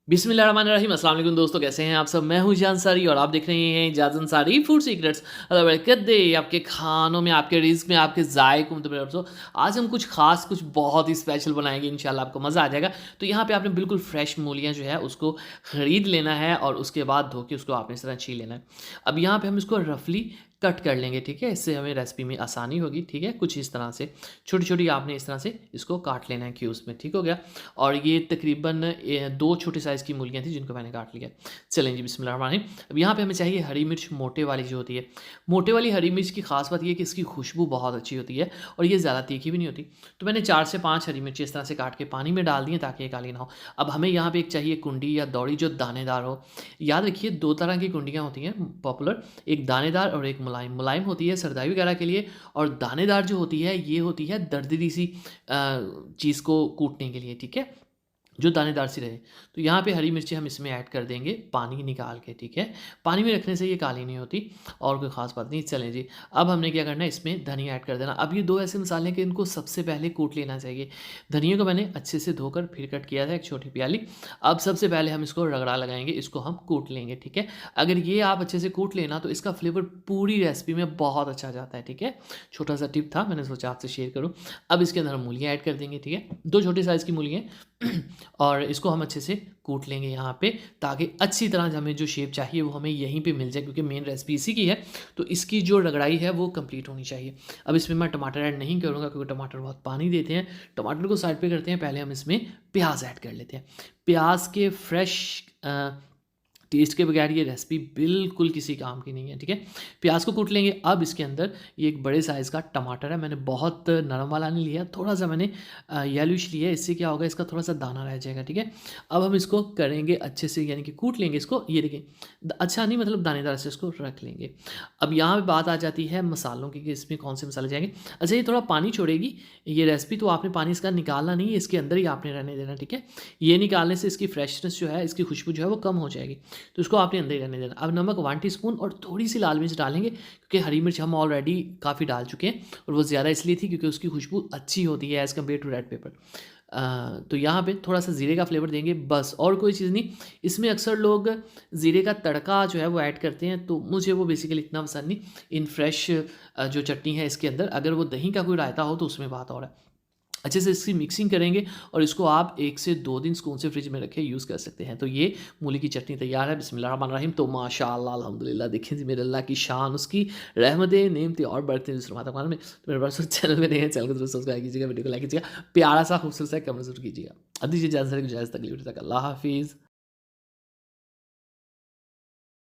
बिस्मिल्लाहिर्रहमानिर्रहीम। अस्सलाम वालेकुम दोस्तों, कैसे हैं आप सब। मैं हूं जान सारी और आप देख रहे हैं जाज अंसारी फूड सीक्रेट्स। अल्लाह बरकत दे आपके खानों में, आपके रिज़्क में, आपके ज़ायक़ों में। तो मेरे दोस्तों, आज हम कुछ ख़ास, कुछ बहुत ही स्पेशल बनाएंगे। इंशाल्लाह आपको मज़ा आ जाएगा। तो यहाँ पे आपने बिल्कुल फ्रेश मूलियाँ जो है उसको ख़रीद लेना है और उसके बाद धो के उसको आपने इस तरह छील लेना है। अब यहाँ पे हम इसको रफली कट कर लेंगे, ठीक है। इससे हमें रेसिपी में आसानी होगी, ठीक है। कुछ इस तरह से छोटी छोटी आपने इस तरह से इसको काट लेना है क्यूब्स में, ठीक हो गया। और ये तकरीबन 2 छोटे साइज़ की मूलियाँ थी जिनको मैंने काट लिया। चलें जी, बिस्मिल्लाहिर्रहमानिर्रहीम। अब यहाँ पे हमें चाहिए हरी मिर्च, मोटे वाली जो होती है। मोटे वाली हरी मिर्च की ख़ास बात ये है कि इसकी खुशबू बहुत अच्छी होती है और ये ज़्यादा तीखी भी नहीं होती। तो मैंने 4 से 5 हरी मिर्ची इस तरह से काट के पानी में डाल दी हैं ताकि ये काली ना हो। अब हमें यहाँ पे एक चाहिए कुंडी या दौड़ी जो दानेदार हो। याद रखिए 2 तरह की कुंडियाँ होती हैं पॉपुलर, एक दानेदार और एक मुलायम। मुलायम होती है सरदाई वगैरह के लिए और दानेदार जो होती है ये होती है दरदरी सी चीज़ को कूटने के लिए, ठीक है, जो दानेदार सी रहे। तो यहाँ पे हरी मिर्ची हम इसमें ऐड कर देंगे पानी निकाल के, ठीक है। पानी में रखने से ये काली नहीं होती और कोई ख़ास बात नहीं। चलें जी, अब हमने क्या करना है, इसमें धनिया ऐड कर देना। अब ये 2 ऐसे मसाले हैं कि इनको सबसे पहले कूट लेना चाहिए। धनिया को मैंने अच्छे से धोकर फिर कट किया था, एक छोटी प्याली। अब सबसे पहले हम इसको रगड़ा लगाएंगे, इसको हम कूट लेंगे, ठीक है। अगर ये आप अच्छे से कूट लेना तो इसका फ्लेवर पूरी रेसिपी में बहुत अच्छा जाता है, ठीक है। छोटा सा टिप था, मैंने सोचा आपसे शेयर करूँ। अब इसके अंदर हम मूलियाँ ऐड कर देंगे, ठीक है। 2 छोटे साइज़ की मूलियाँ और इसको हम अच्छे से कूट लेंगे यहाँ पे, ताकि अच्छी तरह हमें जो शेप चाहिए वो हमें यहीं पे मिल जाए, क्योंकि मेन रेसिपी इसी की है। तो इसकी जो रगड़ाई है वो कंप्लीट होनी चाहिए। अब इसमें मैं टमाटर ऐड नहीं करूँगा क्योंकि टमाटर बहुत पानी देते हैं। टमाटर को साइड पे करते हैं, पहले हम इसमें प्याज ऐड कर लेते हैं। प्याज के फ्रेश टेस्ट के बगैर ये रेसिपी बिल्कुल किसी काम की नहीं है, ठीक है। प्याज को कूट लेंगे। अब इसके अंदर ये एक बड़े साइज़ का टमाटर है, मैंने बहुत नरम वाला नहीं लिया, थोड़ा सा मैंने येलोइश लिया है। इससे क्या होगा, इसका थोड़ा सा दाना रह जाएगा, ठीक है। अब हम इसको करेंगे अच्छे से, यानी कि कूट लेंगे इसको। ये देखिए अच्छा नहीं, मतलब दानेदार से इसको रख लेंगे। अब यहाँ पे बात आ जाती है मसालों की कि इसमें कौन से मसाले जाएंगे। अच्छा, ये थोड़ा पानी छोड़ेगी ये रेसिपी, तो आपने पानी इसका निकालना नहीं है, इसके अंदर ही आपने रहने देना, ठीक है। ये निकालने से इसकी फ्रेशनेस जो है, इसकी खुशबू जो है वो कम हो जाएगी, तो इसको आपने अंदर ही रहने देना। अब नमक 1 टीस्पून और थोड़ी सी लाल मिर्च डालेंगे, क्योंकि हरी मिर्च हम ऑलरेडी काफ़ी डाल चुके हैं और वो ज़्यादा इसलिए थी क्योंकि उसकी खुशबू अच्छी होती है as compare to red pepper. तो यहाँ पे थोड़ा सा ज़ीरे का फ्लेवर देंगे बस, और कोई चीज़ नहीं। इसमें अक्सर लोग ज़ीरे का तड़का जो है वो ऐड करते हैं, तो मुझे वो बेसिकली इतना पसंद नहीं। इन फ्रेश जो चटनी है इसके अंदर अगर वो दही का कोई रायता हो तो उसमें बात और है। अच्छे से इसकी मिक्सिंग करेंगे और इसको आप 1 से 2 दिन सुकून से फ्रिज में रख के यूज़ कर सकते हैं। तो ये मूली की चटनी तैयार है। बिस्मिल्लाहिर्रहमानिर्रहीम। तो माशाअल्लाह अल्हम्दुलिल्लाह, देखें जी मेरे अल्लाह की शान, उसकी रहमतें, नेमतें और बरकतें जिस फरमाता है कुरान में। तो मेरे पास चैनल में नए हैं, चैनल को ज़रूर सब्सक्राइब कीजिएगा, वीडियो को लाइक कीजिएगा, प्यारा सा खूबसूरत सा कमेंट ज़रूर कीजिएगा। अब दीजिए इजाज़त, तक अल्लाह हाफ़िज़।